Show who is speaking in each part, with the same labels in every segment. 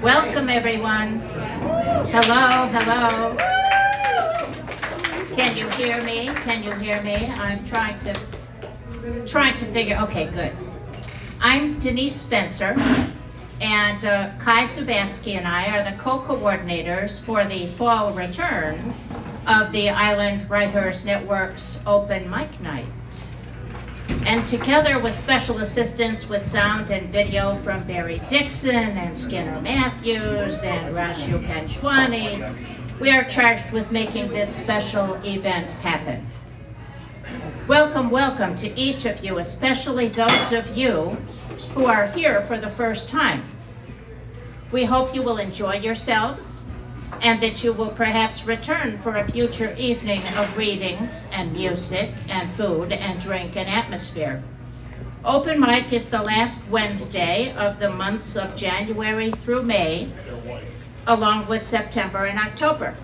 Speaker 1: Welcome, everyone. Hello, hello. Can you hear me? Can you hear me? I'm trying to figure, okay, good. I'm Denise Spencer, and Kai Zubatsky and I are the co-coordinators for the fall return of the Island Writers Network's Open Mic Night. And together with special assistance with sound and video from Barry Dickson and Skinner Matthews and Rashu Panchwani, we are charged with making this special event happen. Welcome, welcome to each of you, especially those of you who are here for the first time. We hope you will enjoy yourselves and that you will perhaps return for a future evening of readings and music and food and drink and atmosphere. Open mic is the last Wednesday of the months of January through May, along with September and October.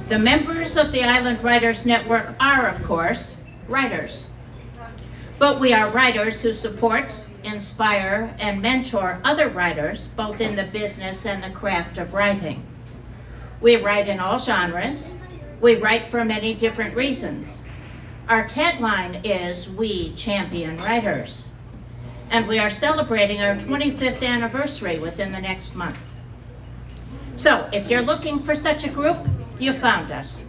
Speaker 1: The members of the Island Writers Network are, of course, writers. But we are writers who support, inspire, and mentor other writers, both in the business and the craft of writing. We write in all genres. We write for many different reasons. Our tagline is, "We champion writers." And we are celebrating our 25th anniversary within the next month. So if you're looking for such a group, you found us.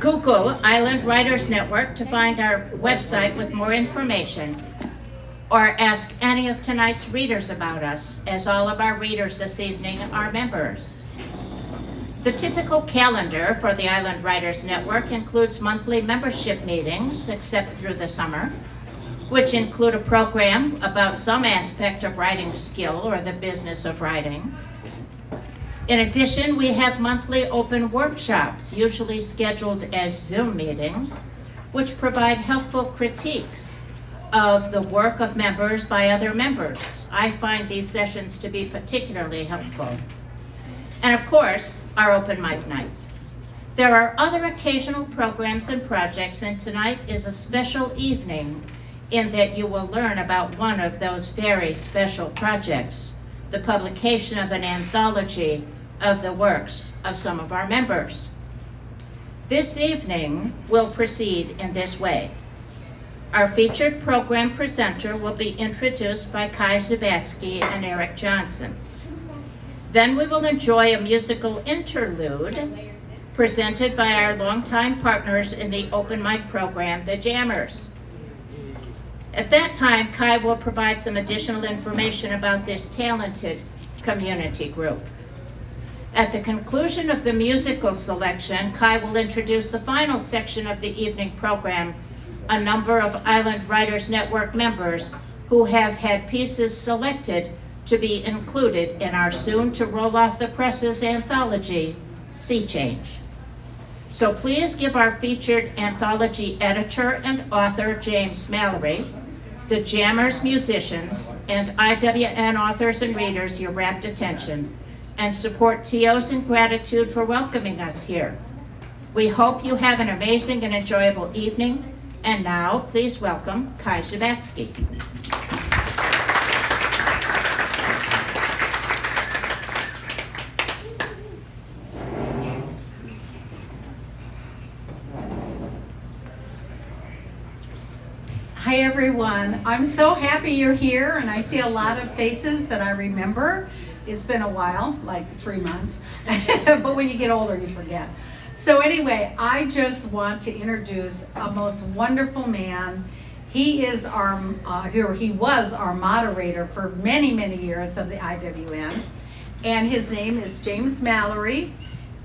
Speaker 1: Google Island Writers Network to find our website with more information, or ask any of tonight's readers about us, as all of our readers this evening are members. The typical calendar for the Island Writers Network includes monthly membership meetings, except through the summer, which include a program about some aspect of writing skill or the business of writing. In addition, we have monthly open workshops, usually scheduled as Zoom meetings, which provide helpful critiques of the work of members by other members. I find these sessions to be particularly helpful. And of course, our open mic nights. There are other occasional programs and projects, and tonight is a special evening in that you will learn about one of those very special projects, the publication of an anthology of the works of some of our members. This evening will proceed in this way. Our featured program presenter will be introduced by Kai Zubatsky and Eric Johnson. Then we will enjoy a musical interlude presented by our longtime partners in the open mic program, the Jammers. At that time, Kai will provide some additional information about this talented community group. At the conclusion of the musical selection, Kai will introduce the final section of the evening program, a number of Island Writers Network members who have had pieces selected to be included in our soon-to-roll-off-the-presses anthology, Sea Change. So please give our featured anthology editor and author, James Mallory, the Jammers musicians, and IWN authors and readers your rapt attention, and support TOs in gratitude for welcoming us here. We hope you have an amazing and enjoyable evening. And now, please welcome Kai Zubatsky.
Speaker 2: Hi everyone, I'm so happy you're here, and I see a lot of faces that I remember. It's been a while, like 3 months, but when you get older you forget. So anyway, I just want to introduce a most wonderful man. He is he was our moderator for many, many years of the IWN, and his name is James Mallory,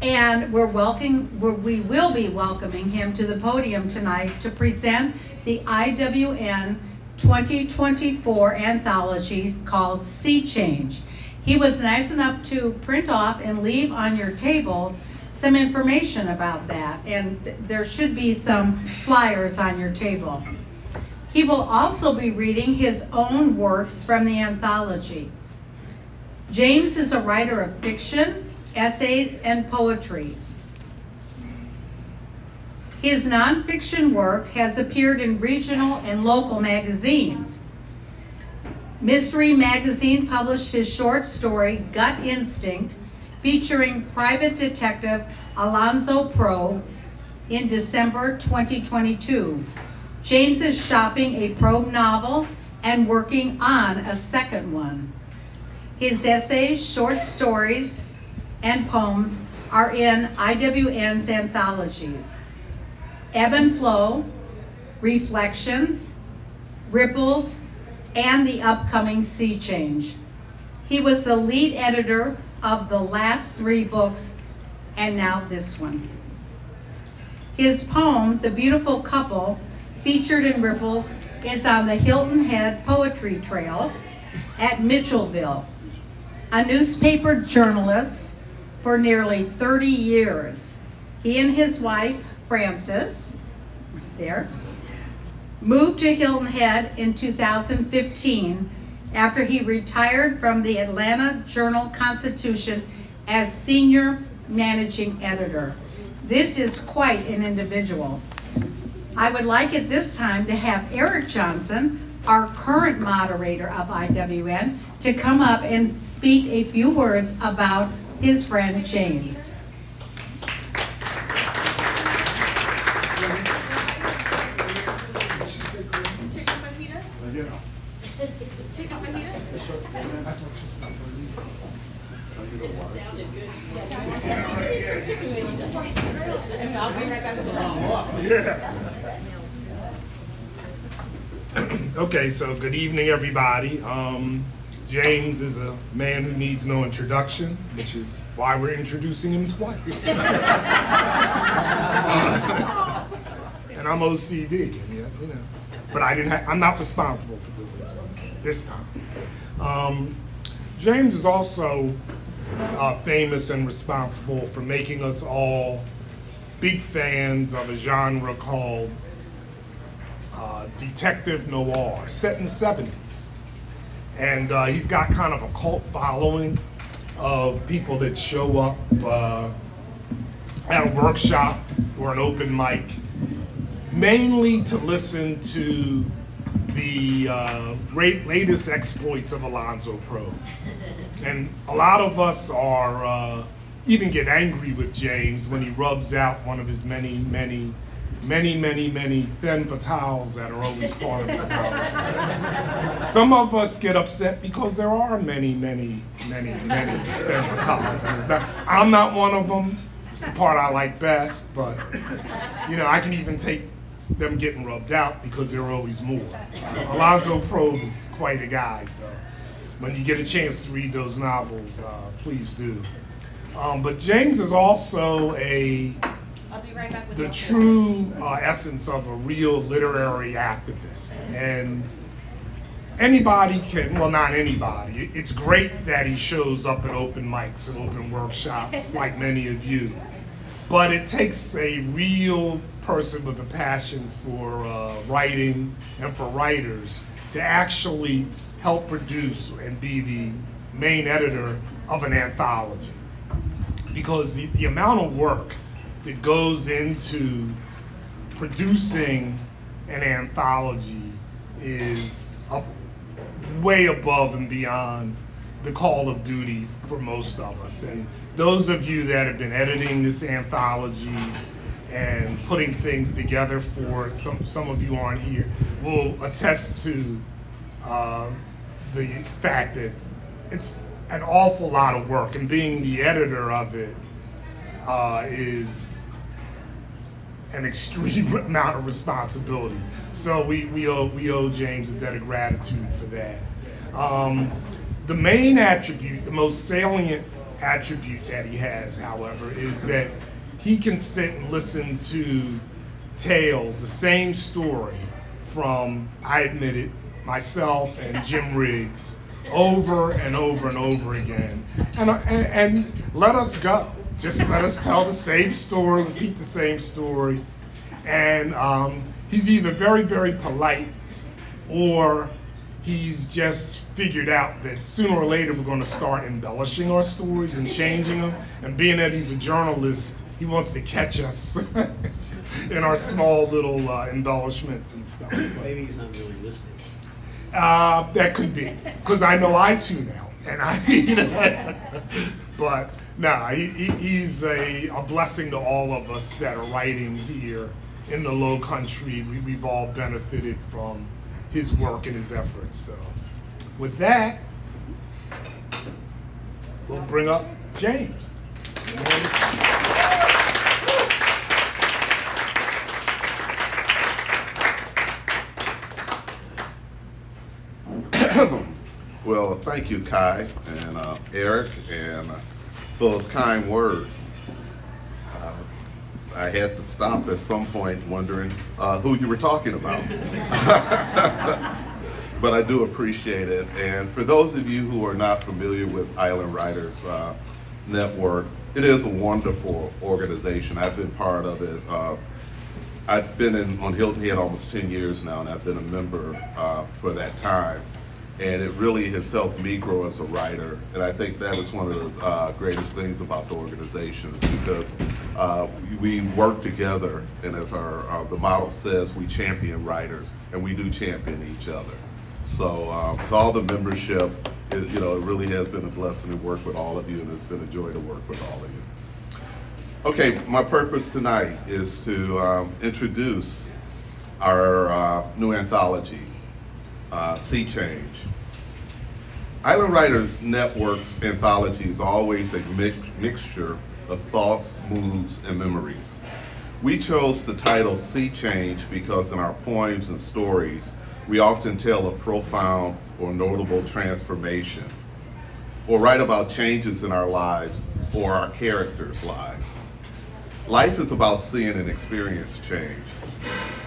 Speaker 2: and we will be welcoming him to the podium tonight to present the IWN 2024 anthology called Sea Change. He was nice enough to print off and leave on your tables some information about that, and there should be some flyers on your table. He will also be reading his own works from the anthology. James is a writer of fiction, essays, and poetry. His nonfiction work has appeared in regional and local magazines. Mystery Magazine published his short story, Gut Instinct, featuring private detective Alonzo Pro in December 2022. James is shopping a Probe novel and working on a second one. His essays, short stories, and poems are in IWN's anthologies, Ebb and Flow, Reflections, Ripples, and the upcoming Sea Change. He was the lead editor of the last 3 books, and now this one. His poem, The Beautiful Couple, featured in Ripples, is on the Hilton Head Poetry Trail at Mitchellville. A newspaper journalist for nearly 30 years, he and his wife, Frances, there, moved to Hilton Head in 2015 after he retired from the Atlanta Journal-Constitution as senior managing editor. This is quite an individual. I would like at this time to have Eric Johnson, our current moderator of IWN, to come up and speak a few words about his friend James.
Speaker 3: Okay, so good evening, everybody. James is a man who needs no introduction, which is why we're introducing him twice. And I'm OCD, you know, but I'm not responsible for doing this time. James is also famous and responsible for making us all big fans of a genre called detective noir, set in the 70s. And he's got kind of a cult following of people that show up at a workshop or an open mic, mainly to listen to the latest exploits of Alonzo Pro. And a lot of us are even get angry with James when he rubs out one of his many femme fatales that are always part of his knowledge. Some of us get upset because there are many femme fatales. And I'm not one of them. It's the part I like best, but I can even take them getting rubbed out because there are always more. Alonzo Probe is quite a guy, so when you get a chance to read those novels, please do. But James is also the true essence of a real literary activist. And anybody can, well, not anybody. It's great that he shows up at open mics and open workshops like many of you. But it takes a real person with a passion for writing and for writers to actually help produce and be the main editor of an anthology. Because the amount of work that goes into producing an anthology is way above and beyond the call of duty for most of us. And those of you that have been editing this anthology and putting things together for it, some of you aren't here, will attest to the fact that it's an awful lot of work, and being the editor of it is an extreme amount of responsibility. So we owe James a debt of gratitude for that. The main attribute, the most salient attribute that he has, however, is that he can sit and listen to tales, the same story from, I admit it, myself and Jim Riggs, over and over and over again. And let us go. Just let us tell the same story, repeat the same story. And he's either very, very polite, or he's just figured out that sooner or later we're going to start embellishing our stories and changing them. And being that he's a journalist, he wants to catch us in our small little embellishments and stuff.
Speaker 4: Maybe he's not really listening.
Speaker 3: That could be, because I know I tune out, and but nah, he's a blessing to all of us that are writing here in the Low Country. We've all benefited from his work and his efforts. So with that, we'll bring up James.
Speaker 4: Well, thank you, Kai and Eric, and for those kind words. I had to stop at some point wondering who you were talking about. But I do appreciate it. And for those of you who are not familiar with Island Writers Network, it is a wonderful organization. I've been part of it. I've been on Hilton Head almost 10 years now, and I've been a member for that time. And it really has helped me grow as a writer. And I think that is one of the greatest things about the organization, is because we work together, and as the motto says, we champion writers, and we do champion each other. So to all the membership, it really has been a blessing to work with all of you, and it's been a joy to work with all of you. Okay, my purpose tonight is to introduce our new anthology, Sea Change. Island Writers Network's anthology is always a mixture of thoughts, moods, and memories. We chose the title Sea Change because in our poems and stories, we often tell a profound or notable transformation, or write about changes in our lives or our characters' lives. Life is about seeing and experience change.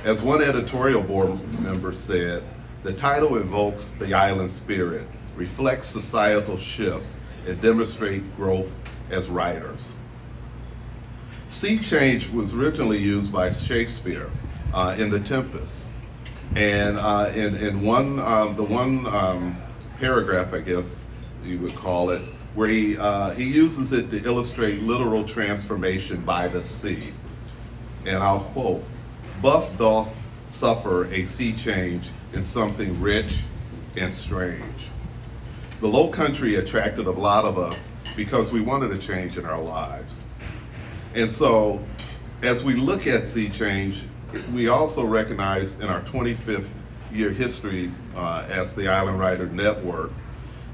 Speaker 4: As one editorial board member said, the title evokes the island spirit, reflects societal shifts, and demonstrates growth as writers. Sea change was originally used by Shakespeare in The Tempest. And in the one paragraph, I guess you would call it, where he uses it to illustrate literal transformation by the sea. And I'll quote, "Buff doth suffer a sea change in something rich and strange." The Low Country attracted a lot of us because we wanted a change in our lives. And so, as we look at sea change, we also recognize in our 25th year history as the Island Writer Network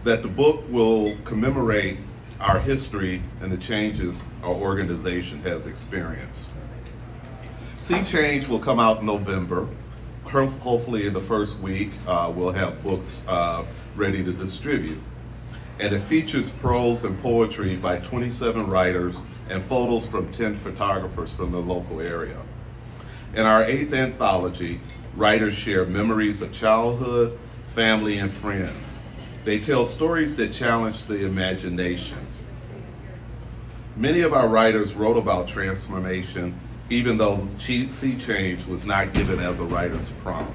Speaker 4: that the book will commemorate our history and the changes our organization has experienced. Sea Change will come out in November. Hopefully in the first week, we'll have books ready to distribute. And it features prose and poetry by 27 writers and photos from 10 photographers from the local area. In our 8th anthology, writers share memories of childhood, family, and friends. They tell stories that challenge the imagination. Many of our writers wrote about transformation, even though sea change was not given as a writer's prompt.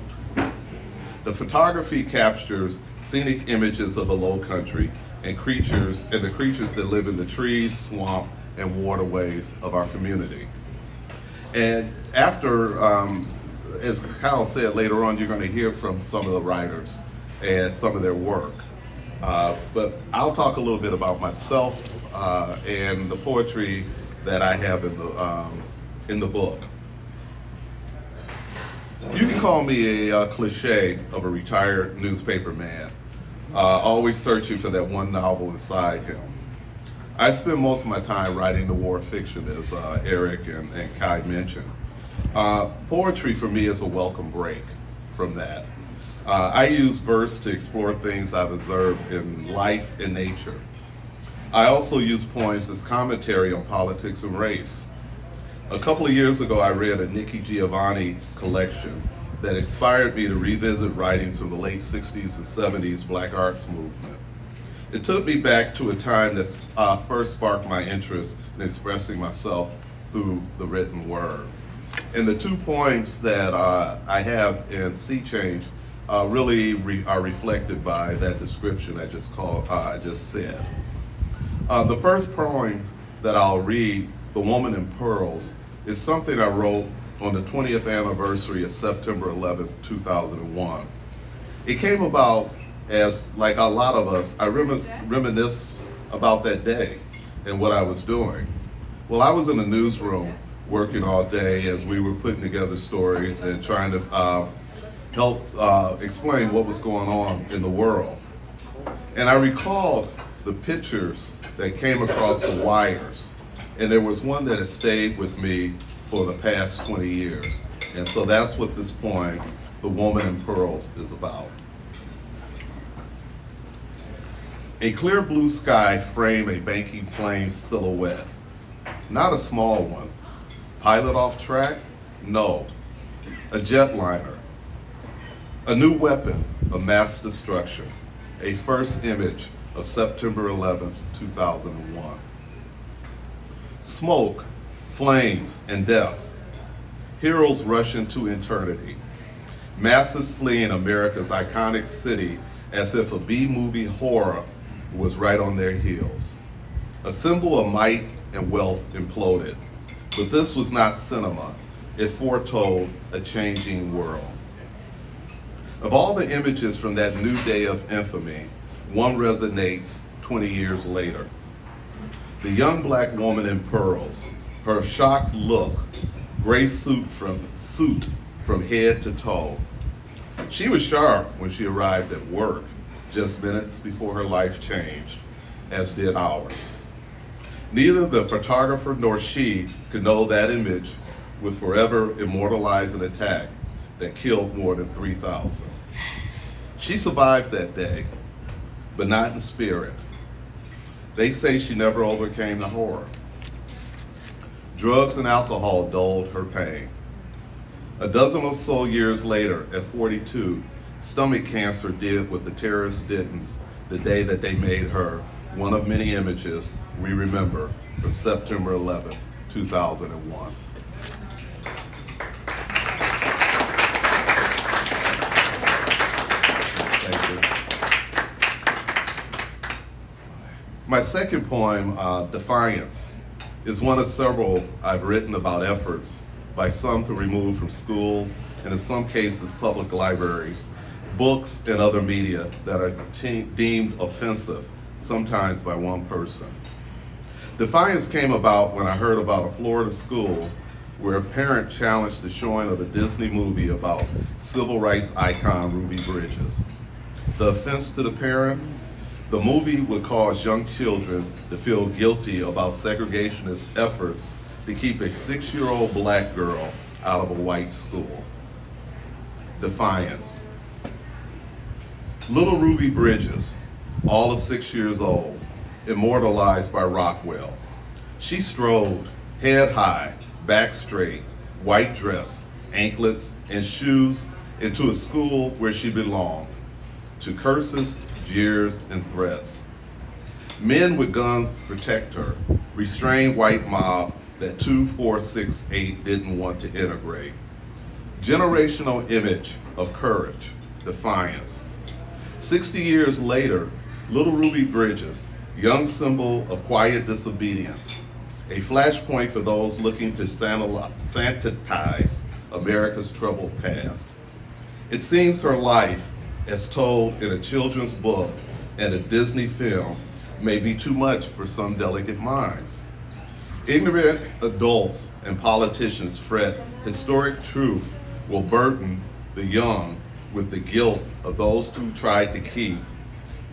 Speaker 4: The photography captures scenic images of the Low Country and the creatures that live in the trees, swamp, and waterways of our community. And after, as Kyle said, later on you're going to hear from some of the writers and some of their work. But I'll talk a little bit about myself and the poetry that I have in the book. You can call me a cliche of a retired newspaper man, always searching for that one novel inside him. I spend most of my time writing the war fiction, as Eric and Kai mentioned. Poetry for me is a welcome break from that. I use verse to explore things I've observed in life and nature. I also use poems as commentary on politics and race. A couple of years ago, I read a Nikki Giovanni collection that inspired me to revisit writings from the late 60s and 70s Black arts movement. It took me back to a time that first sparked my interest in expressing myself through the written word. And the two poems that I have in Sea Change really are reflected by that description I just said. The first poem that I'll read, "The Woman in Pearls," is something I wrote on the 20th anniversary of September 11th, 2001. It came about as, like a lot of us, I reminisce about that day and what I was doing. Well, I was in the newsroom working all day as we were putting together stories and trying to help explain what was going on in the world. And I recalled the pictures that came across the wires, and there was one that has stayed with me for the past 20 years. And so that's what this poem, The Woman in Pearls, is about. A clear blue sky framed a banking plane's silhouette. Not a small one. Pilot off track? No. A jetliner. A new weapon of mass destruction. A first image of September 11th, 2001. Smoke, flames, and death. Heroes rush into eternity. Masses fleeing America's iconic city as if a B-movie horror was right on their heels. A symbol of might and wealth imploded. But this was not cinema. It foretold a changing world. Of all the images from that new day of infamy, one resonates 20 years later. The young black woman in pearls, her shocked look, gray suit from head to toe. She was sharp when she arrived at work, just minutes before her life changed, as did ours. Neither the photographer nor she could know that image would forever immortalize an attack that killed more than 3,000. She survived that day, but not in spirit. They say she never overcame the horror. Drugs and alcohol dulled her pain. A dozen or so years later, at 42, stomach cancer did what the terrorists didn't the day that they made her one of many images we remember from September 11th, 2001. Thank you. My second poem, Defiance, is one of several I've written about efforts by some to remove from schools, and in some cases public libraries, books and other media that are deemed offensive, sometimes by one person. Defiance came about when I heard about a Florida school where a parent challenged the showing of a Disney movie about civil rights icon Ruby Bridges. The offense to the parent, the movie would cause young children to feel guilty about segregationist efforts to keep a 6-year-old black girl out of a white school. Defiance. Little Ruby Bridges, all of 6 years old, immortalized by Rockwell. She strode, head high, back straight, white dress, anklets, and shoes into a school where she belonged, to curses, jeers, and threats. Men with guns to protect her, restrained white mob that 2468 didn't want to integrate. Generational image of courage, defiance. 60 years later, Little Ruby Bridges, young symbol of quiet disobedience, a flashpoint for those looking to sanitize America's troubled past. It seems her life, as told in a children's book and a Disney film, may be too much for some delicate minds. Ignorant adults and politicians fret historic truth will burden the young with the guilt of those who tried to keep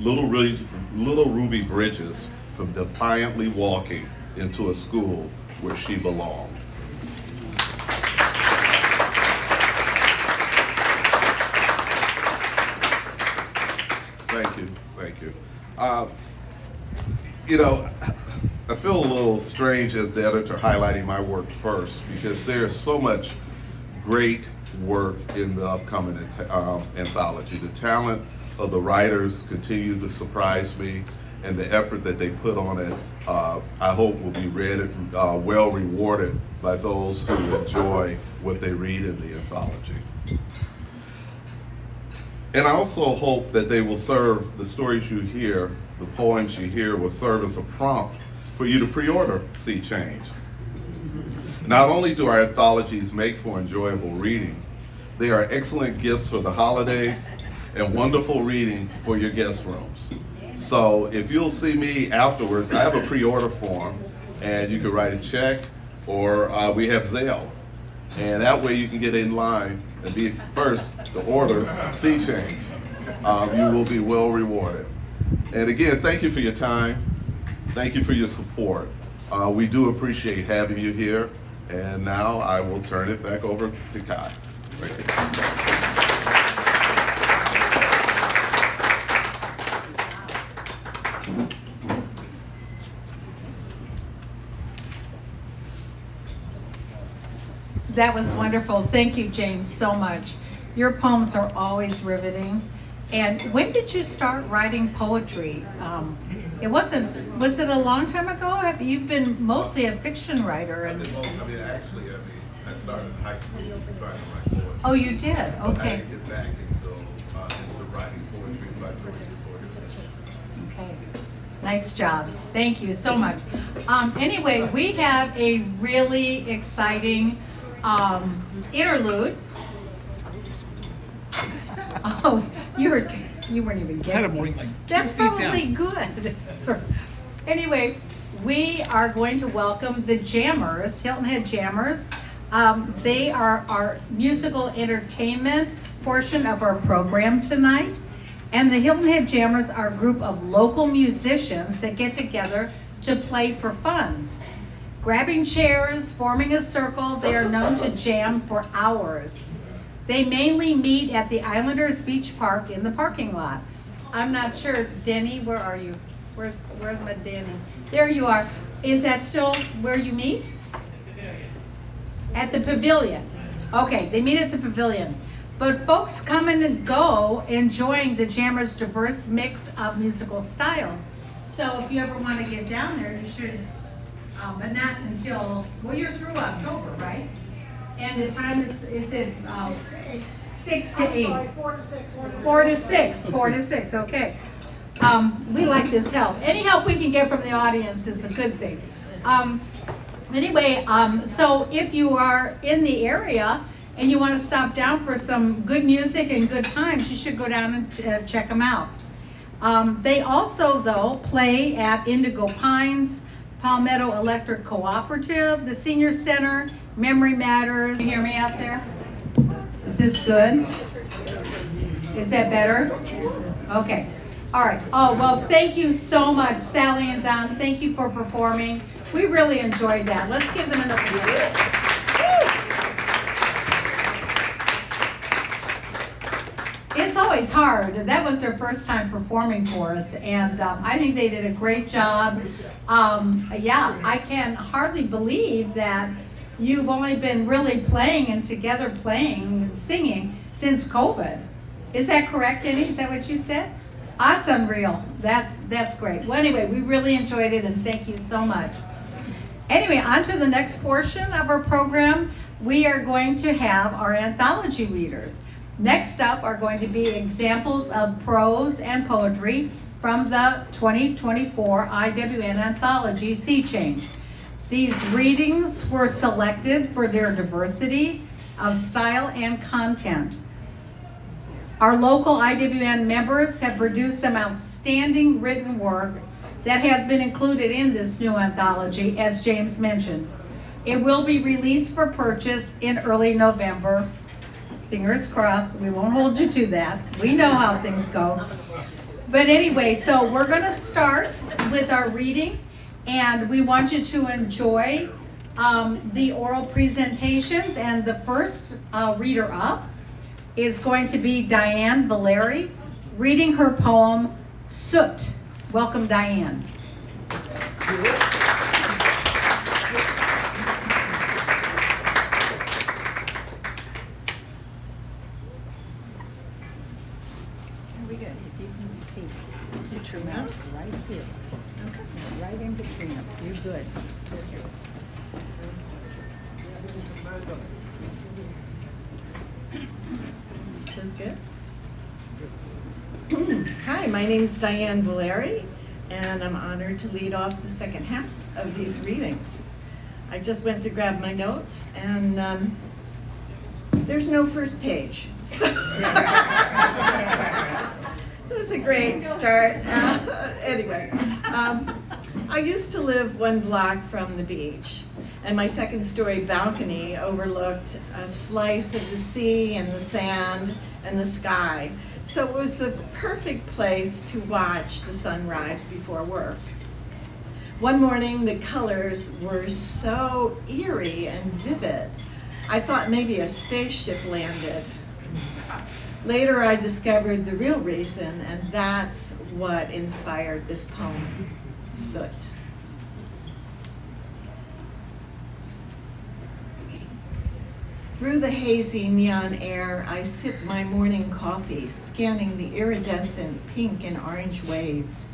Speaker 4: Little Ruby Bridges from defiantly walking into a school where she belonged. Thank you, thank you. I feel a little strange as the editor highlighting my work first, because there's so much great work in the upcoming anthology. The talent of the writers continue to surprise me, and the effort that they put on it, I hope will be read and well rewarded by those who enjoy what they read in the anthology. And I also hope that they will serve, the stories you hear, the poems you hear, will serve as a prompt for you to pre-order Sea Change. Not only do our anthologies make for enjoyable reading, they are excellent gifts for the holidays, and wonderful reading for your guest rooms. So if you'll see me afterwards, I have a pre-order form, and you can write a check, or we have Zelle. And that way you can get in line and be first to order sea change. You will be well rewarded. And again, thank you for your time. Thank you for your support. We do appreciate having you here. And now I will turn it back over to Kai. Right here.
Speaker 2: That was wonderful. Thank you, James, so much. Your poems are always riveting. And when did you start writing poetry? Was it a long time ago? You've been mostly a fiction writer.
Speaker 4: I started in high school trying to write poetry.
Speaker 2: Oh, you did?
Speaker 4: I
Speaker 2: Okay.
Speaker 4: didn't get back into writing poetry by joining this organization.
Speaker 2: Okay. Nice job. Thank you so much. Anyway, we have a really exciting interlude. Oh, you weren't even getting it. That's probably good. Anyway, we are going to welcome the Jammers, Hilton Head Jammers. They are our musical entertainment portion of our program tonight. And the Hilton Head Jammers are a group of local musicians that get together to play for fun. Grabbing chairs, forming a circle, they are known to jam for hours. They mainly meet at the Islanders Beach Park in the parking lot. I'm not sure, Denny, where are you? Where's my Denny? There you are. Is that still where you meet? At the pavilion. Okay, they meet at the pavilion. But folks come in and go enjoying the Jammers' diverse mix of musical styles. So if you ever want to get down there, you should, but not until, well, you're through October, right? And the time is it 6 to 8? 4 to 6. 4 to 6. 4 to 6. Okay. We like this help. Any help we can get from the audience is a good thing. Anyway, so if you are in the area and you want to stop down for some good music and good times, you should go down and check them out. They also, though, play at Indigo Pines, Palmetto Electric Cooperative, the Senior Center, Memory Matters. You hear me out there? Is this good? Is that better? Okay. All right. Oh, well, thank you so much, Sally and Don. Thank you for performing. We really enjoyed that. Let's give them another hand. It's always hard. That was their first time performing for us, and I think they did a great job. Yeah, I can hardly believe that you've only been really playing and together playing and singing since COVID. Is that correct, Denny? Is that what you said? That's unreal. That's great. Well, anyway, we really enjoyed it, and thank you so much. Anyway, on to the next portion of our program. We are going to have our anthology readers. Next up are going to be examples of prose and poetry from the 2024 IWN Anthology Sea Change. These readings were selected for their diversity of style and content. Our local IWN members have produced some outstanding written work that has been included in this new anthology, as James mentioned. It will be released for purchase in early November. Fingers crossed, we won't hold you to that. We know how things go. But anyway, so we're going to start with our reading, and we want you to enjoy the oral presentations. And the first reader up is going to be Diane Valeri, reading her poem, Soot. Welcome, Diane. Good.
Speaker 5: This is good. Hi, my name is Diane Valeri, and I'm honored to lead off the second half of these readings. I just went to grab my notes, and There's no first page. So this is a great start. Anyway, I used to live 1 block from the beach, and my second-story balcony overlooked a slice of the sea and the sand and the sky. So it was a perfect place to watch the sunrise before work. One morning, the colors were so eerie and vivid, I thought maybe a spaceship landed. Later, I discovered the real reason, and that's what inspired this poem, Soot. Through the hazy neon air, I sip my morning coffee, scanning the iridescent pink and orange waves.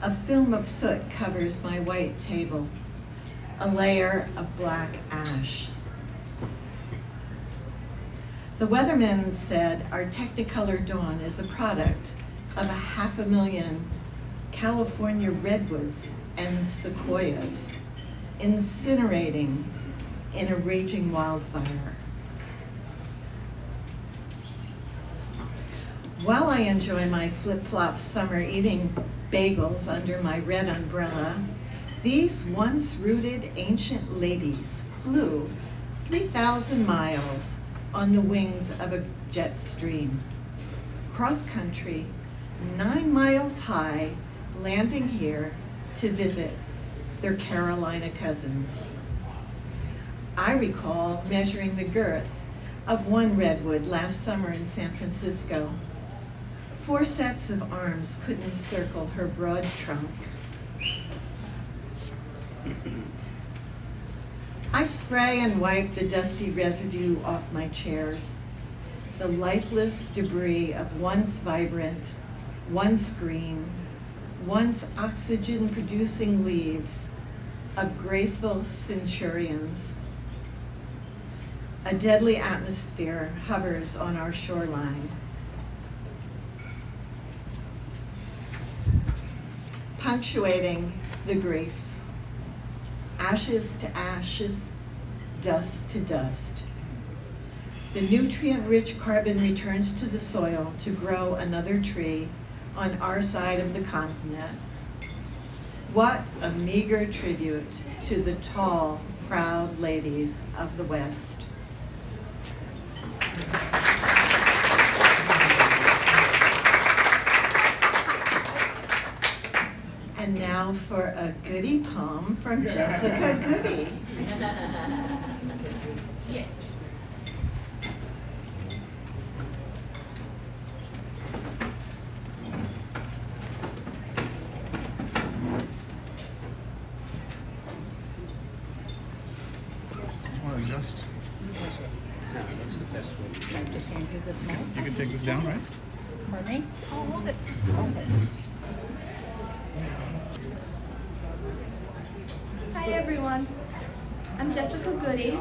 Speaker 5: A film of soot covers my white table, a layer of black ash. The weatherman said our Technicolor dawn is a product of 500,000 California redwoods and sequoias incinerating in a raging wildfire. While I enjoy my flip-flop summer eating bagels under my red umbrella, these once-rooted ancient ladies flew 3,000 miles on the wings of a jet stream, cross-country, 9 miles high, landing here to visit their Carolina cousins. I recall measuring the girth of one redwood last summer in San Francisco. 4 sets of arms couldn't circle her broad trunk. I spray and wipe the dusty residue off my chairs, the lifeless debris of once vibrant, once green, once oxygen-producing leaves of graceful centurions. A deadly atmosphere hovers on our shoreline. Punctuating the grief. Ashes to ashes, dust to dust. The nutrient-rich carbon returns to the soil to grow another tree on our side of the continent. What a meager tribute to the tall, proud ladies of the West. And now for a goodie poem from Jessica Goody.
Speaker 6: Just hand you this note.
Speaker 7: You can take this down, right?
Speaker 6: Pardon me? I'll hold it.
Speaker 8: Hi everyone, I'm Jessica Goody.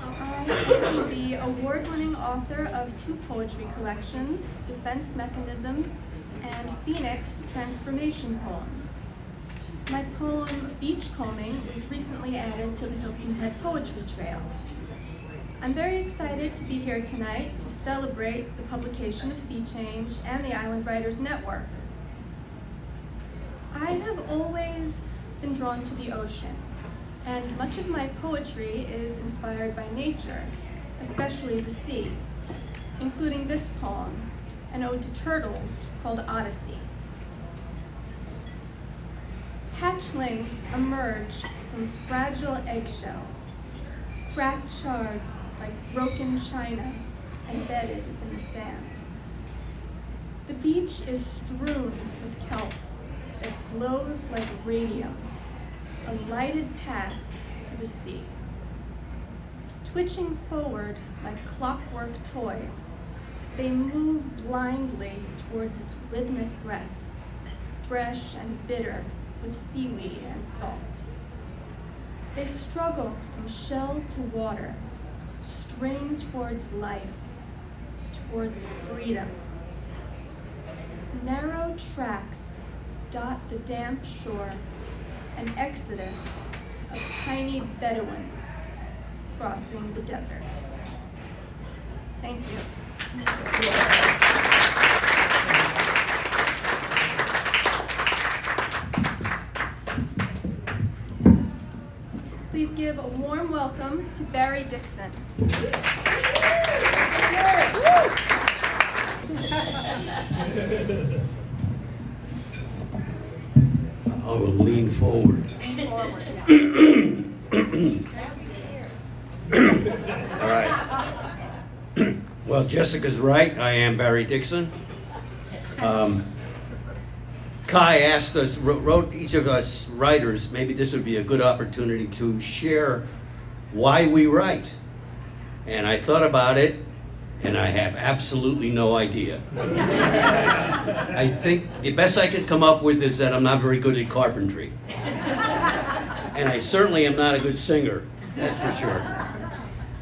Speaker 8: I am the award-winning author of 2 poetry collections, Defense Mechanisms and Phoenix Transformation Poems. My poem, Beachcombing, was recently added to the Hilton Head Poetry Trail. I'm very excited to be here tonight to celebrate the publication of Sea Change and the Island Writers Network. I have always been drawn to the ocean, and much of my poetry is inspired by nature, especially the sea, including this poem, an ode to turtles called Odyssey. Hatchlings emerge from fragile eggshells, cracked shards like broken china embedded in the sand. The beach is strewn with kelp that glows like radium, a lighted path to the sea. Twitching forward like clockwork toys, they move blindly towards its rhythmic breath, fresh and bitter with seaweed and salt. They struggle from shell to water, strain towards life, towards freedom. Narrow tracks dot the damp shore, an exodus of tiny Bedouins crossing the desert. Thank you. Please give a warm welcome to Barry Dickson.
Speaker 7: I will lean forward.
Speaker 8: Lean forward, yeah.
Speaker 7: All right. Well, Jessica's right. I am Barry Dickson. Kai asked us, wrote each of us writers, maybe this would be a good opportunity to share why we write. And I thought about it, and I have absolutely no idea. I think the best I could come up with is that I'm not very good at carpentry. And I certainly am not a good singer, that's for sure.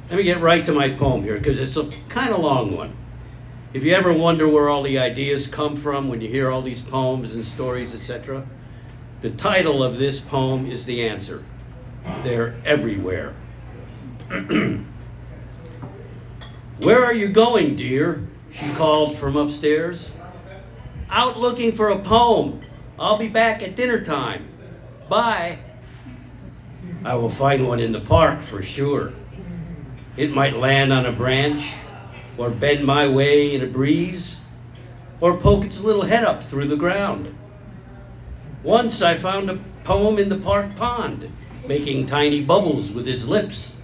Speaker 7: Let me get right to my poem here, because it's a kind of long one. If you ever wonder where all the ideas come from when you hear all these poems and stories, etc., the title of this poem is the answer. They're everywhere. Where are you going, dear? She called from upstairs. Out looking for a poem. I'll be back at dinner time. Bye. I will find one in the park for sure. It might land on a branch, or bend my way in a breeze, or poke its little head up through the ground. Once I found a poem in the park pond, making tiny bubbles with its lips.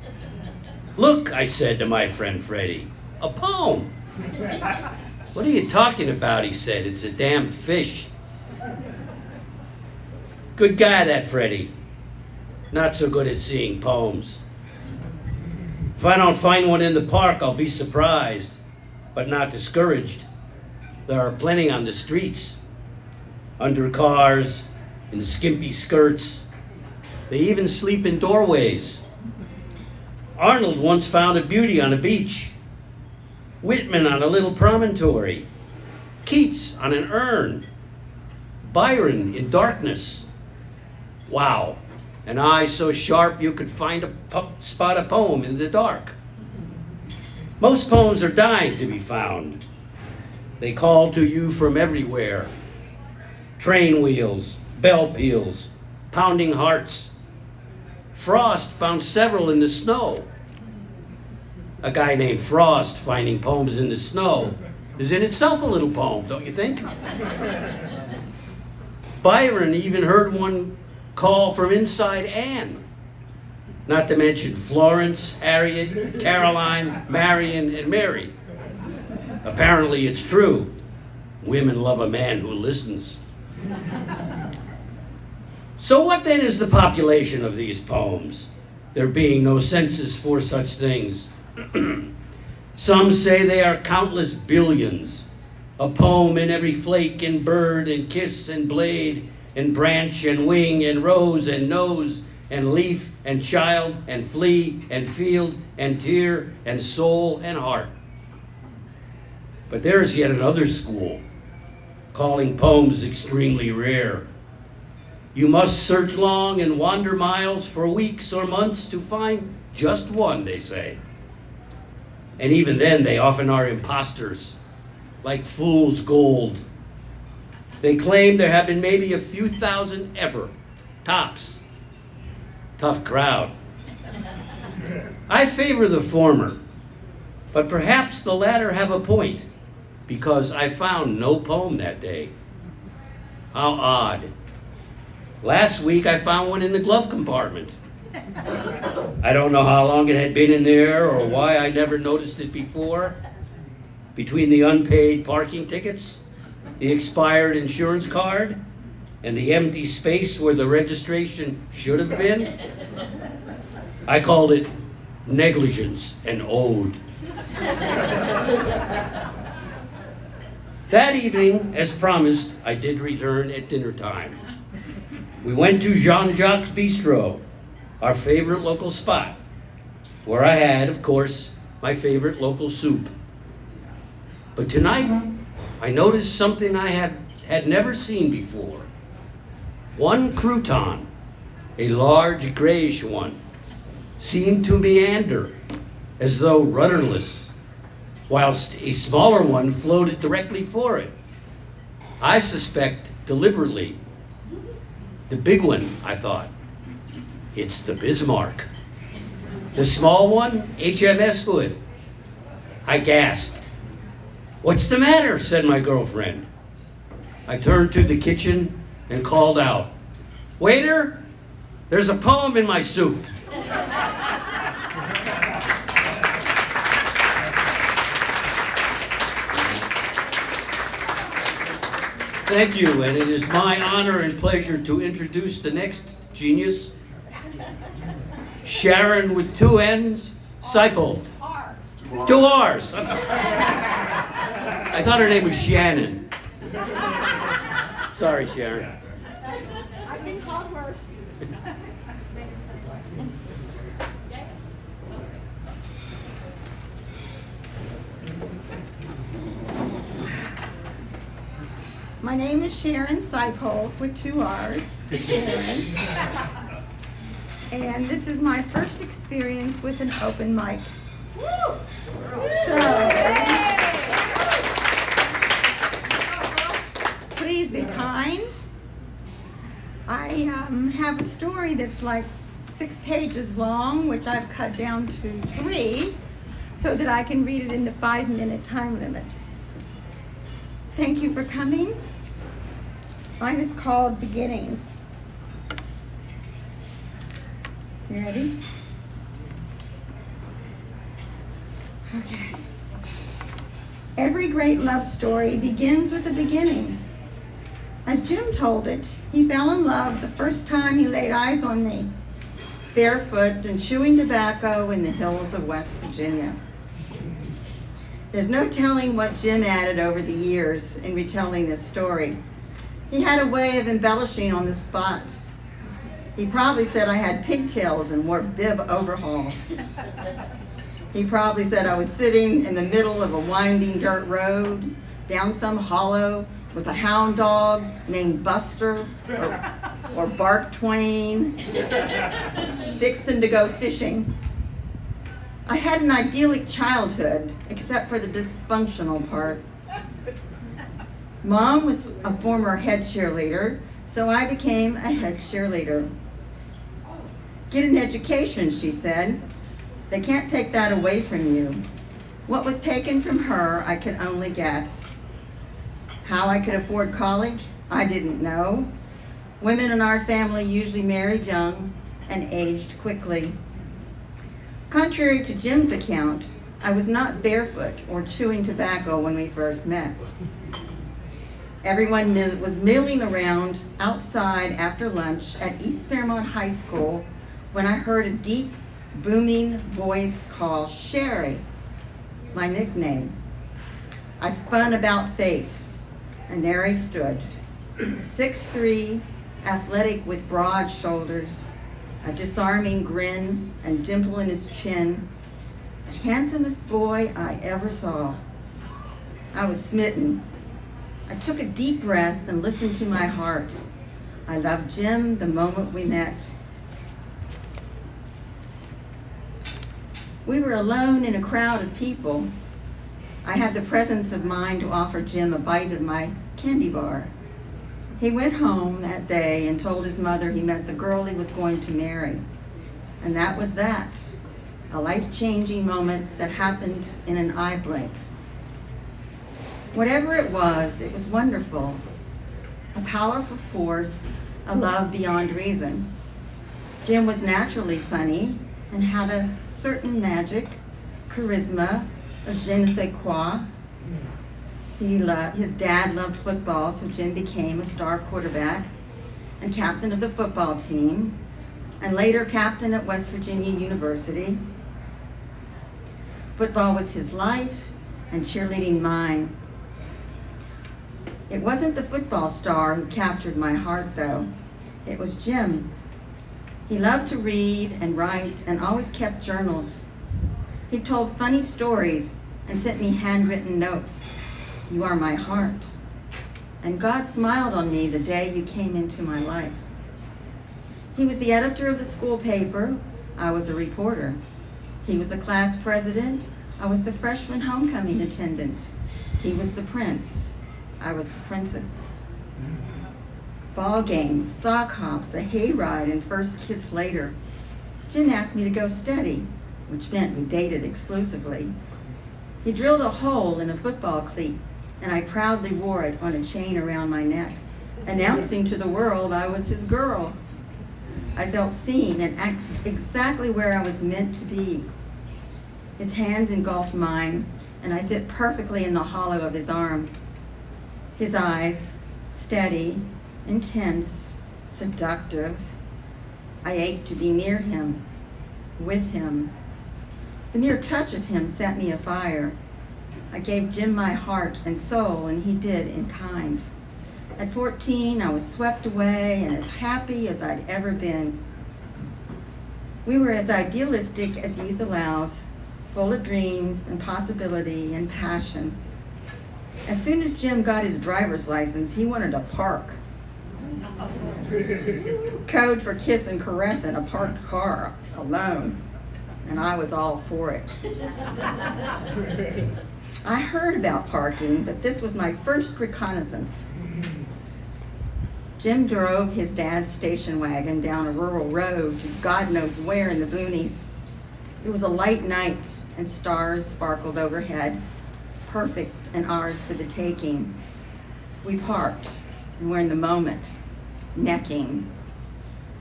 Speaker 7: Look, I said to my friend Freddie, a poem. What are you talking about, he said, it's a damn fish. Good guy, that Freddie. Not so good at seeing poems. If I don't find one in the park, I'll be surprised, but not discouraged. There are plenty on the streets, under cars, in skimpy skirts. They even sleep in doorways. Arnold once found a beauty on a beach. Whitman on a little promontory. Keats on an urn. Byron in darkness. Wow. An eye so sharp you could spot a poem in the dark. Most poems are dying to be found. They call to you from everywhere. Train wheels, bell peals, pounding hearts. Frost found several in the snow. A guy named Frost finding poems in the snow is in itself a little poem, don't you think? Byron even heard one call from inside Anne. Not to mention Florence, Harriet, Caroline, Marion, and Mary. Apparently it's true. Women love a man who listens. So what then is the population of these poems? There being no census for such things. Some say they are countless billions. A poem in every flake and bird and kiss and blade and branch and wing and rose and nose and leaf and child and flea and field and tear and soul and heart. But there is yet another school, calling poems extremely rare. You must search long and wander miles for weeks or months to find just one, they say. And even then, they often are imposters, like fool's gold. They claim there have been maybe a few thousand ever, tops. Tough crowd. I favor the former, but perhaps the latter have a point, because I found no poem that day. How odd. Last week I found one in the glove compartment. I don't know how long it had been in there or why I never noticed it before. Between the unpaid parking tickets, the expired insurance card, and the empty space where the registration should have been, I called it negligence and ode. That evening, as promised, I did return at dinner time. We went to Jean-Jacques Bistro, our favorite local spot, where I had, of course, my favorite local soup. But tonight, I noticed something I had never seen before. One crouton, a large grayish one, seemed to meander as though rudderless, whilst a smaller one floated directly for it. I suspect deliberately. The big one, I thought. It's the Bismarck. The small one, HMS Hood. I gasped. "What's the matter?" said my girlfriend. I turned to the kitchen and called out, "Waiter, there's a poem in my soup." Thank you, and it is my honor and pleasure to introduce the next genius, Sharon with 2 N's, Seipold. 2 R's. I thought her name was Shannon. Sorry, Sharon.
Speaker 8: I've been called worse.
Speaker 9: My name is Sharon Seipold with 2 R's, Sharon. And this is my first experience with an open mic. So, please be kind. I have a story that's like 6 pages long, which I've cut down to 3, so that I can read it in the 5-minute time limit. Thank you for coming. Mine is called Beginnings. You ready? Okay. Every great love story begins with a beginning. As Jim told it, he fell in love the first time he laid eyes on me, barefoot and chewing tobacco in the hills of West Virginia. There's no telling what Jim added over the years in retelling this story. He had a way of embellishing on the spot. He probably said I had pigtails and wore bib overalls. He probably said I was sitting in the middle of a winding dirt road, down some hollow, with a hound dog named Buster or Bark Twain, fixing to go fishing. I had an idyllic childhood, except for the dysfunctional part. Mom was a former head cheerleader, so I became a head cheerleader. Get an education, she said. They can't take that away from you. What was taken from her, I could only guess. How I could afford college, I didn't know. Women in our family usually married young and aged quickly. Contrary to Jim's account, I was not barefoot or chewing tobacco when we first met. Everyone was milling around outside after lunch at East Fairmont High School when I heard a deep, booming voice call Sherry, my nickname. I spun about face, and there he stood, 6'3", athletic with broad shoulders, a disarming grin and dimple in his chin, the handsomest boy I ever saw. I was smitten. I took a deep breath and listened to my heart. I loved Jim the moment we met. We were alone in a crowd of people. I had the presence of mind to offer Jim a bite of my candy bar. He went home that day and told his mother he met the girl he was going to marry. And that was that, a life-changing moment that happened in an eye blink. Whatever it was wonderful. A powerful force, a love beyond reason. Jim was naturally funny and had a certain magic, charisma, a je ne sais quoi. His dad loved football, so Jim became a star quarterback and captain of the football team, and later captain at West Virginia University. Football was his life and cheerleading mine. It wasn't the football star who captured my heart, though. It was Jim. He loved to read and write and always kept journals. He told funny stories and sent me handwritten notes. You are my heart. And God smiled on me the day you came into my life. He was the editor of the school paper. I was a reporter. He was the class president. I was the freshman homecoming attendant. He was the prince. I was the princess. Ball games, sock hops, a hayride, and first kiss later. Jim asked me to go steady, which meant we dated exclusively. He drilled a hole in a football cleat, and I proudly wore it on a chain around my neck, announcing to the world I was his girl. I felt seen and exactly where I was meant to be. His hands engulfed mine, and I fit perfectly in the hollow of his arm. His eyes, steady, intense, seductive. I ached to be near him, with him. The mere touch of him set me afire. I gave Jim my heart and soul, and he did in kind. At 14, I was swept away and as happy as I'd ever been. We were as idealistic as youth allows, full of dreams and possibility and passion. As soon as Jim got his driver's license, he wanted a park. Code for kiss and caress in a parked car, alone. And I was all for it. I heard about parking, but this was my first reconnaissance. Jim drove his dad's station wagon down a rural road to God knows where in the boonies. It was a light night, and stars sparkled overhead, perfect and ours for the taking. We parked, and we're in the moment, necking.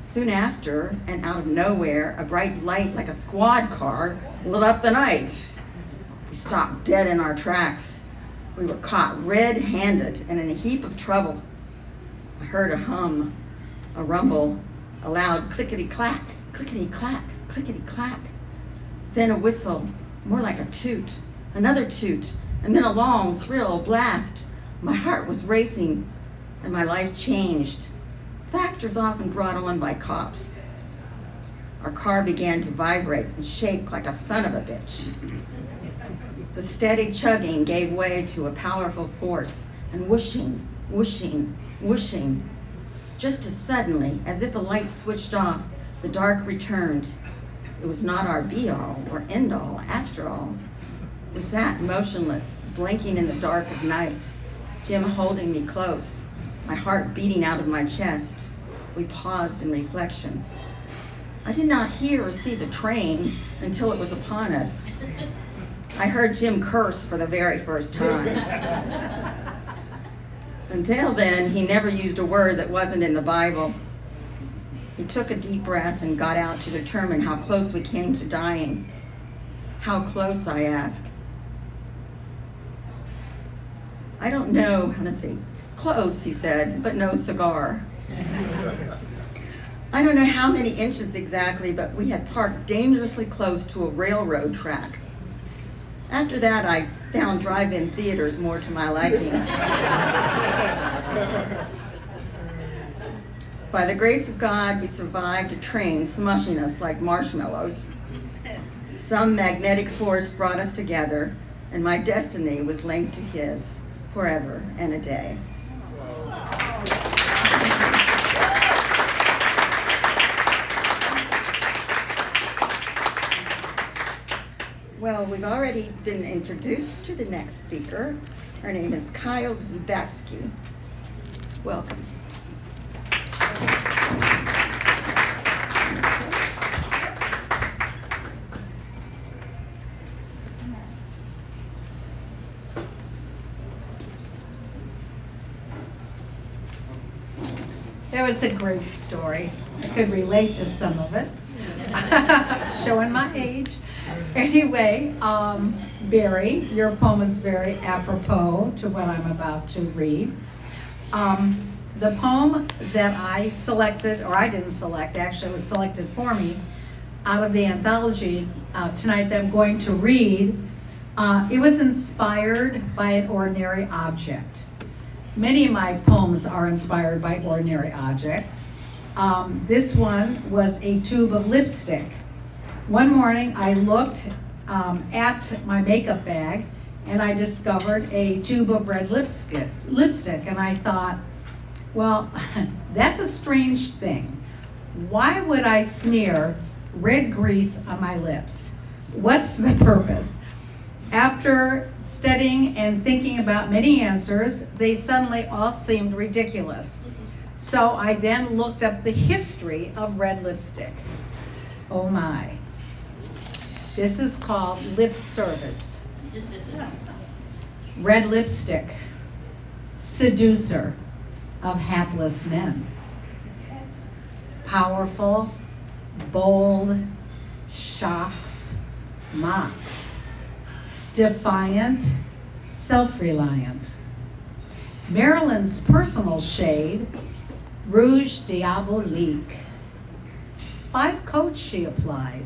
Speaker 9: Soon after, and out of nowhere, a bright light like a squad car lit up the night. We stopped dead in our tracks. We were caught red-handed and in a heap of trouble. I heard a hum, a rumble, a loud clickety-clack, clickety-clack, clickety-clack. Then a whistle, more like a toot, another toot, and then a long, shrill blast. My heart was racing, and my life changed. Factors often brought on by cops. Our car began to vibrate and shake like a son of a bitch. The steady chugging gave way to a powerful force, and whooshing, whooshing, whooshing. Just as suddenly, as if a light switched off, the dark returned. It was not our be-all or end-all, after all. We sat motionless, blinking in the dark of night, Jim holding me close, my heart beating out of my chest. We paused in reflection. I did not hear or see the train until it was upon us. I heard Jim curse for the very first time. Until then, he never used a word that wasn't in the Bible. He took a deep breath and got out to determine how close we came to dying. How close, I asked. I don't know, let's see. Close, he said, but no cigar. I don't know how many inches exactly, but we had parked dangerously close to a railroad track. After that, I found drive-in theaters more to my liking. By the grace of God, we survived a train smushing us like marshmallows. Some magnetic force brought us together, and my destiny was linked to his forever and a day. Well, we've already been introduced to the next speaker. Her name is Kyle Zubatsky. Welcome.
Speaker 2: That was a great story. I could relate to some of it. Showing my age. Anyway, Barry, your poem is very apropos to what I'm about to read. The poem that I selected, or I didn't select, actually it was selected for me, out of the anthology tonight that I'm going to read, it was inspired by an ordinary object. Many of my poems are inspired by ordinary objects. This one was a tube of lipstick. One morning I looked at my makeup bag and I discovered a tube of red lipstick, and I thought, well, that's a strange thing. Why would I smear red grease on my lips? What's the purpose? After studying and thinking about many answers, they suddenly all seemed ridiculous. So I then looked up the history of red lipstick. Oh my. This is called lip service. Red lipstick, seducer of hapless men. Powerful, bold, shocks, mocks. Defiant, self-reliant. Marilyn's personal shade, Rouge Diabolique. 5 coats she applied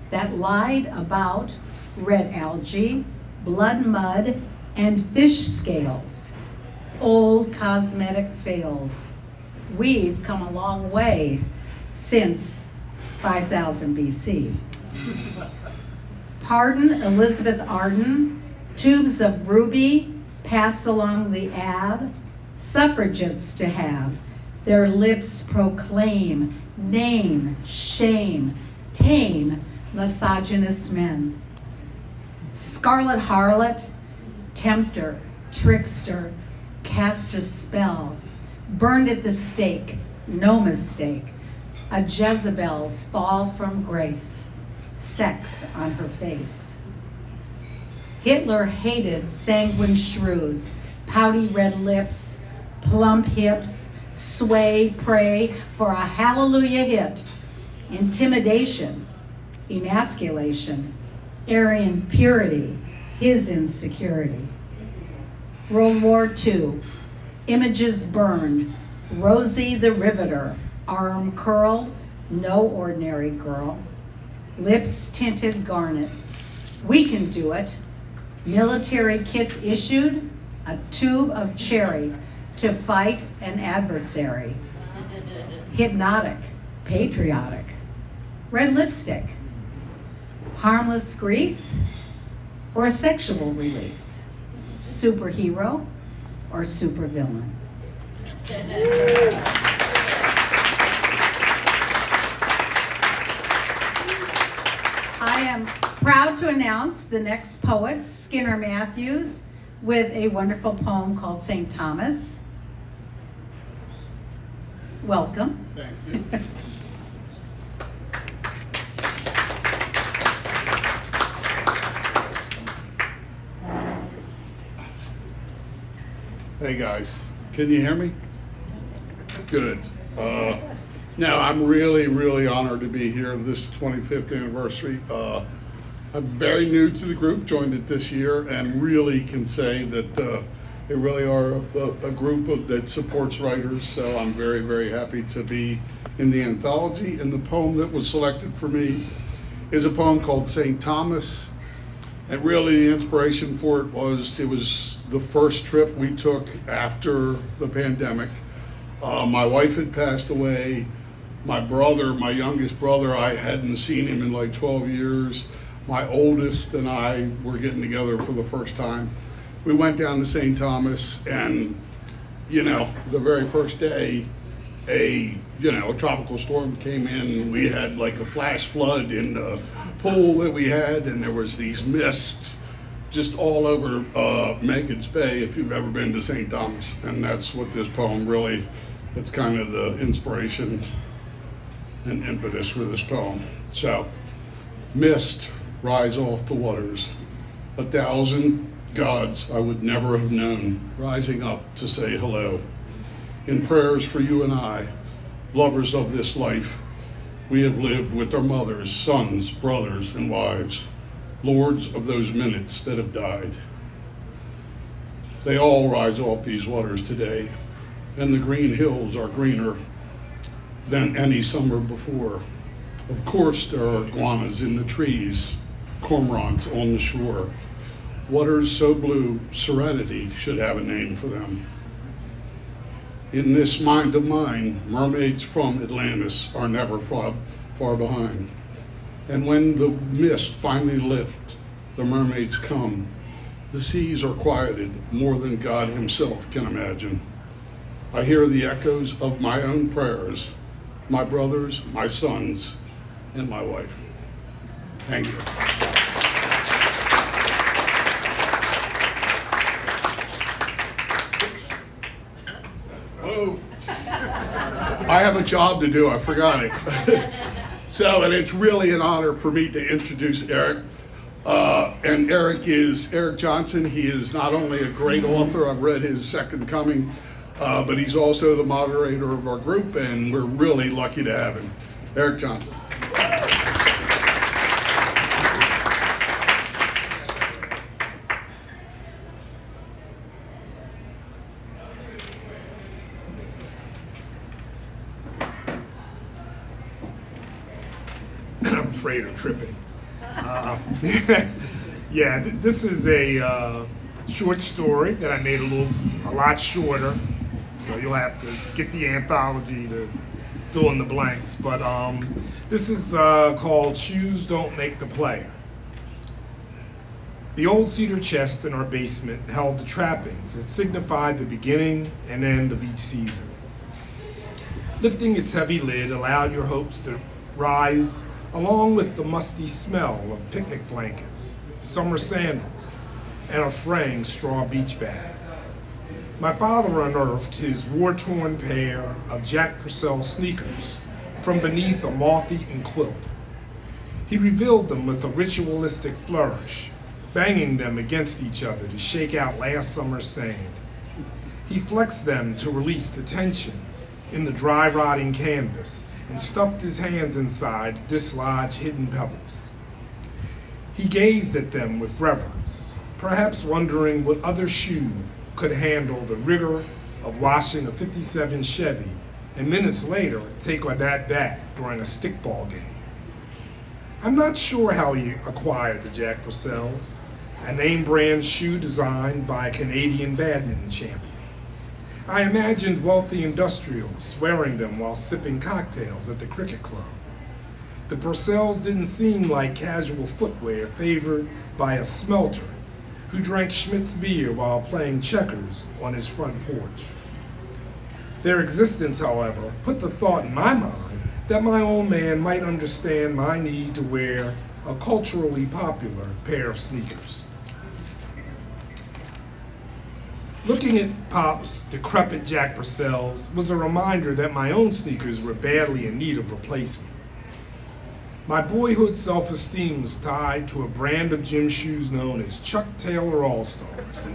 Speaker 2: that lied about red algae, blood mud, and fish scales. Old cosmetic fails. We've come a long way since 5000 BC. Pardon Elizabeth Arden, tubes of ruby pass along the ab, suffragettes to have, their lips proclaim, name, shame, tame misogynist men. Scarlet harlot, tempter, trickster, cast a spell, burned at the stake, no mistake, a Jezebel's fall from grace, sex on her face. Hitler hated sanguine shrews, pouty red lips, plump hips, sway, pray for a hallelujah hit, intimidation, emasculation, Aryan purity, his insecurity. World War II, images burned, Rosie the Riveter, arm curled, no ordinary girl, lips tinted garnet. We can do it. Military kits issued, a tube of cherry to fight an adversary. Hypnotic, patriotic, red lipstick, harmless grease, or sexual release, superhero or supervillain. I am proud to announce the next poet, Skinner Matthews, with a wonderful poem called St. Thomas. Welcome.
Speaker 3: Thank you.
Speaker 10: Hey guys, can you hear me? Good. Now I'm really honored to be here this 25th anniversary. I'm very new to the group, joined it this year, and really can say that they really are a group that supports writers. So I'm very happy to be in the anthology. And the poem that was selected for me is a poem called St. Thomas. And really the inspiration for it was the first trip we took after the pandemic. My wife had passed away. My youngest brother, I hadn't seen him in like 12 years. My oldest and I were getting together for the first time. We went down to St. Thomas, and the very first day, a tropical storm came in. We had like a flash flood in the pool that we had, and there was these mists just all over Megan's Bay, if you've ever been to St. Thomas. And that's what this poem really, that's kind of the inspiration and impetus for this poem. So, mist rise off the waters, 1,000 gods I would never have known, rising up to say hello. In prayers for you and I, lovers of this life, we have lived with our mothers, sons, brothers, and wives, lords of those minutes that have died. They all rise off these waters today, and the green hills are greener than any summer before. Of course, there are iguanas in the trees, cormorants on the shore. Waters so blue, serenity should have a name for them. In this mind of mine, mermaids from Atlantis are never far behind. And when the mist finally lifts, the mermaids come. The seas are quieted more than God himself can imagine. I hear the echoes of my own prayers, my brothers, my sons, and my wife. Thank you. I have a job to do, I forgot it. So, and it's really an honor for me to introduce Eric. And Eric is Eric Johnson. He is not only a great author, I've read his Second Coming, but he's also the moderator of our group, and we're really lucky to have him. Eric Johnson.
Speaker 3: I'm afraid of tripping. Yeah, this is a short story that I made a lot shorter, so you'll have to get the anthology to fill in the blanks. But this is called Shoes Don't Make the Player. The old cedar chest in our basement held the trappings that signified the beginning and end of each season. Lifting its heavy lid allowed your hopes to rise along with the musty smell of picnic blankets, summer sandals, and a fraying straw beach bag. My father unearthed his war-torn pair of Jack Purcell sneakers from beneath a moth-eaten quilt. He revealed them with a ritualistic flourish, banging them against each other to shake out last summer's sand. He flexed them to release the tension in the dry rotting canvas and stuffed his hands inside to dislodge hidden pebbles. He gazed at them with reverence, perhaps wondering what other shoe could handle the rigor of washing a '57 Chevy and minutes later take on that bat during a stickball game. I'm not sure how he acquired the Jack Purcells, a name brand shoe designed by a Canadian badminton champion. I imagined wealthy industrials wearing them while sipping cocktails at the cricket club. The Purcells didn't seem like casual footwear favored by a smelter who drank Schmidt's beer while playing checkers on his front porch. Their existence, however, put the thought in my mind that my old man might understand my need to wear a culturally popular pair of sneakers. Looking at Pop's decrepit Jack Purcells was a reminder that my own sneakers were badly in need of replacement. My boyhood self-esteem was tied to a brand of gym shoes known as Chuck Taylor All-Stars.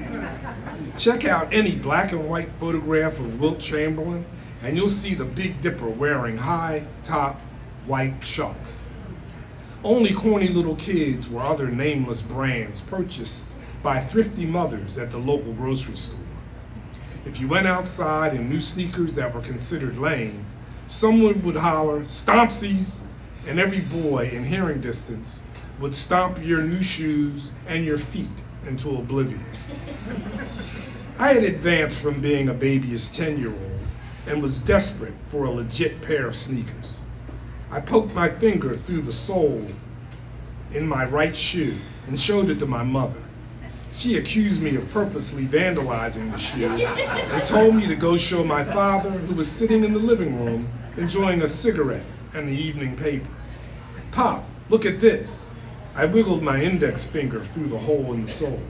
Speaker 3: Check out any black and white photograph of Wilt Chamberlain and you'll see the Big Dipper wearing high-top white Chucks. Only corny little kids or other nameless brands purchased by thrifty mothers at the local grocery store. If you went outside in new sneakers that were considered lame, someone would holler, "Stompsies!" and every boy in hearing distance would stomp your new shoes and your feet into oblivion. I had advanced from being a babyish 10-year-old and was desperate for a legit pair of sneakers. I poked my finger through the sole in my right shoe and showed it to my mother. She accused me of purposely vandalizing the shoe and told me to go show my father, who was sitting in the living room enjoying a cigarette and the evening paper. "Pop, look at this." I wiggled my index finger through the hole in the sole.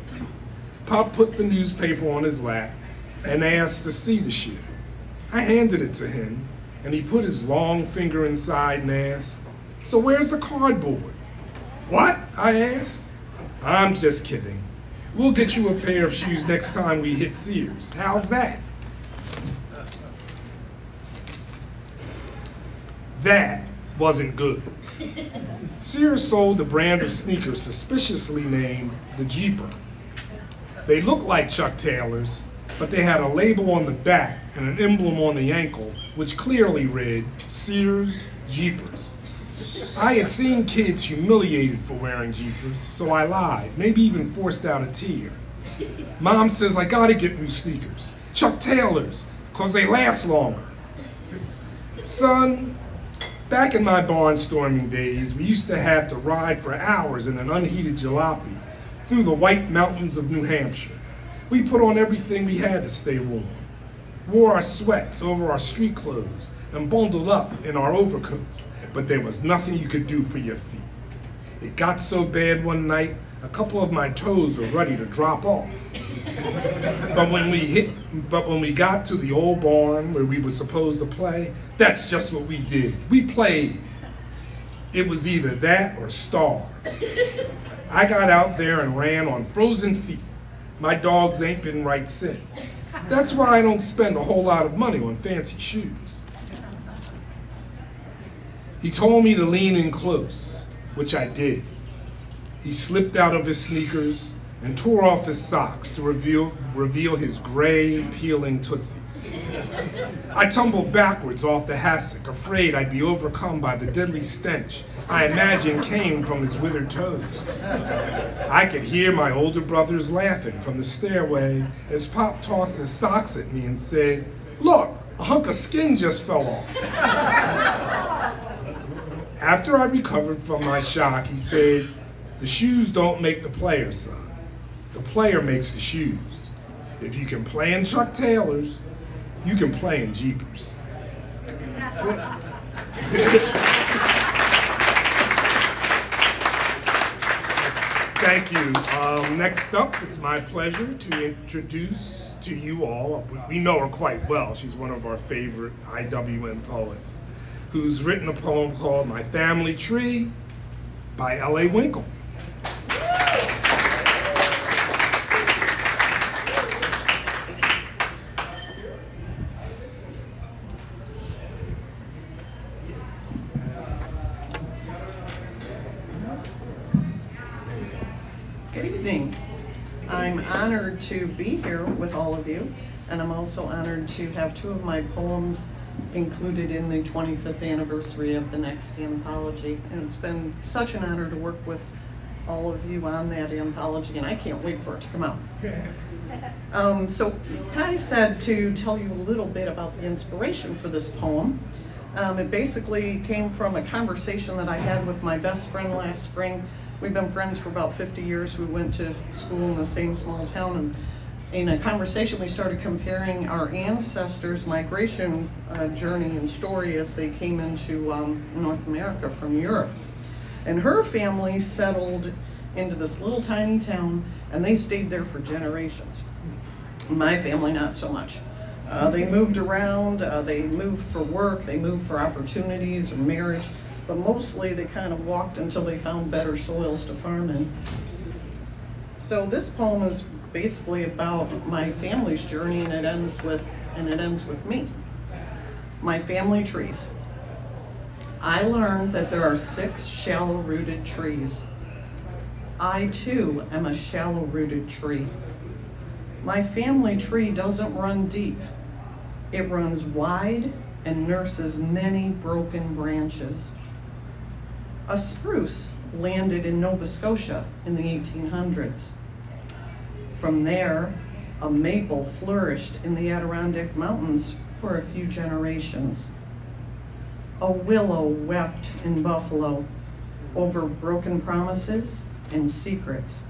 Speaker 3: Pop put the newspaper on his lap and asked to see the shoe. I handed it to him, and he put his long finger inside and asked, "So where's the cardboard?" "What?" I asked. "I'm just kidding. We'll get you a pair of shoes next time we hit Sears. How's that?" That wasn't good. Sears sold a brand of sneakers suspiciously named the Jeeper. They looked like Chuck Taylors, but they had a label on the back and an emblem on the ankle which clearly read, "Sears Jeepers." I had seen kids humiliated for wearing Jeepers, so I lied, maybe even forced out a tear. "Mom says I gotta get new sneakers, Chuck Taylors, 'cause they last longer." Son, back in my barnstorming days, we used to have to ride for hours in an unheated jalopy through the white mountains of New Hampshire. We put on everything we had to stay warm, wore our sweats over our street clothes, and bundled up in our overcoats, but there was nothing you could do for your feet. It got so bad one night, a couple of my toes were ready to drop off. But when we got to the old barn where we were supposed to play, that's just what we did. We played. It was either that or starve. I got out there and ran on frozen feet. My dogs ain't been right since. That's why I don't spend a whole lot of money on fancy shoes. He told me to lean in close, which I did. He slipped out of his sneakers and tore off his socks to reveal his gray, peeling tootsies. I tumbled backwards off the hassock, afraid I'd be overcome by the deadly stench I imagined came from his withered toes. I could hear my older brothers laughing from the stairway as Pop tossed his socks at me and said, "Look, a hunk of skin just fell off." After I recovered from my shock, he said, "The shoes don't make the player, son. The player makes the shoes. If you can play in Chuck Taylors, you can play in Jeepers." That's it. Thank you. Next up, it's my pleasure to introduce to you all, we know her quite well. She's one of our favorite IWN poets, who's written a poem called "My Family Tree" by L.A. Winkle.
Speaker 5: Good evening. I'm honored to be here with all of you, and I'm also honored to have two of my poems included in the 25th anniversary of the next anthology. And it's been such an honor to work with all of you on that anthology, and I can't wait for it to come out. So Kai said to tell you a little bit about the inspiration for this poem. It basically came from a conversation that I had with my best friend last spring. We've been friends for about 50 years. We went to school in the same small town, and in a conversation we started comparing our ancestors' migration journey and story as they came into North America from Europe. And her family settled into this little tiny town, and they stayed there for generations. My family, not so much. They moved around, they moved for work, they moved for opportunities or marriage, but mostly they kind of walked until they found better soils to farm in. So this poem is basically about my family's journey, and it ends with me. My family trees. I learned that there are 6 shallow-rooted trees. I too am a shallow-rooted tree. My family tree doesn't run deep. It runs wide and nurses many broken branches. A spruce landed in Nova Scotia in the 1800s. From there, a maple flourished in the Adirondack Mountains for a few generations. A willow wept in Buffalo over broken promises and secrets,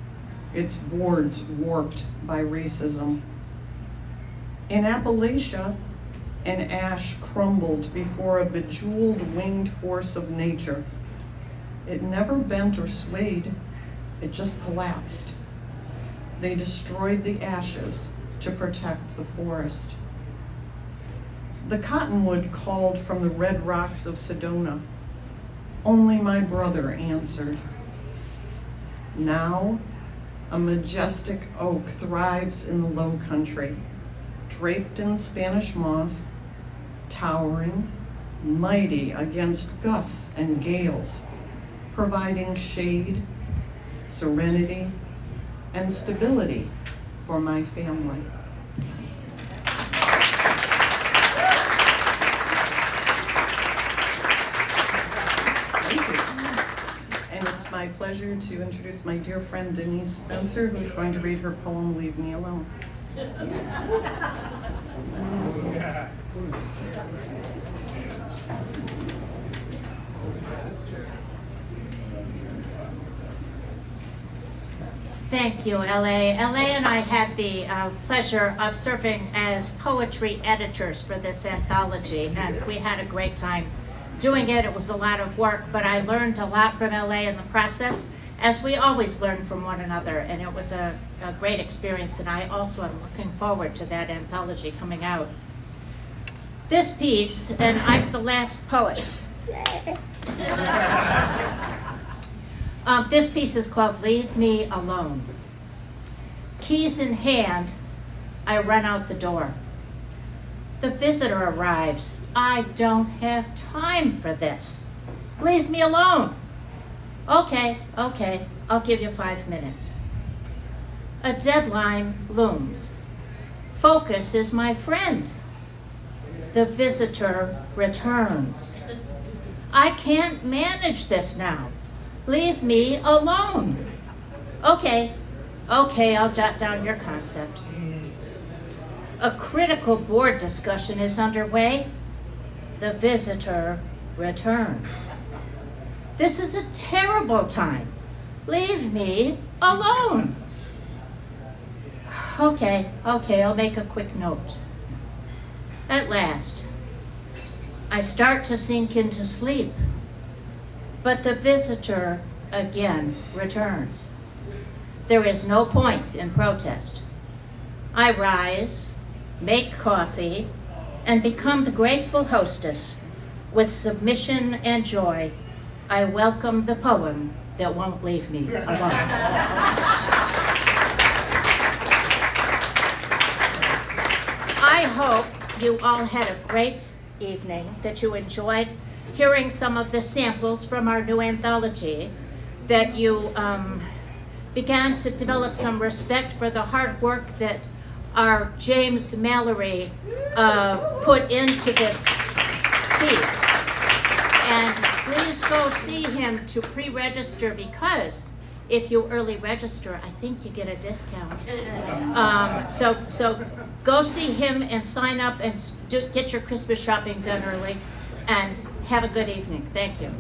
Speaker 5: its boards warped by racism. In Appalachia, an ash crumbled before a bejeweled winged force of nature. It never bent or swayed, it just collapsed. They destroyed the ashes to protect the forest. The cottonwood called from the red rocks of Sedona. Only my brother answered. Now, a majestic oak thrives in the low country, draped in Spanish moss, towering, mighty against gusts and gales, providing shade, serenity, and stability for my family. Thank you. And it's my pleasure to introduce my dear friend Denise Spencer, who's going to read her poem, "Leave Me Alone."
Speaker 1: Thank you, L.A. L.A. and I had the pleasure of serving as poetry editors for this anthology, and we had a great time doing it. It was a lot of work, but I learned a lot from L.A. in the process, as we always learn from one another, and it was a great experience, and I also am looking forward to that anthology coming out. This piece, and I'm the last poet. This piece is called Leave Me Alone. Keys in hand, I run out the door. The visitor arrives. I don't have time for this. Leave me alone. Okay, I'll give you 5 minutes. A deadline looms. Focus is my friend. The visitor returns. I can't manage this now. Leave me alone. Okay, I'll jot down your concept. A critical board discussion is underway. The visitor returns. This is a terrible time. Leave me alone. Okay, I'll make a quick note. At last, I start to sink into sleep, but the visitor again returns. There is no point in protest. I rise, make coffee, and become the grateful hostess. With submission and joy, I welcome the poem that won't leave me alone. I hope you all had a great evening, that you enjoyed hearing some of the samples from our new anthology, that you began to develop some respect for the hard work that our James Mallory put into this piece. And please go see him to pre-register, because if you early register, I think you get a discount. So go see him and sign up and get your Christmas shopping done early, and have a good evening. Thank you.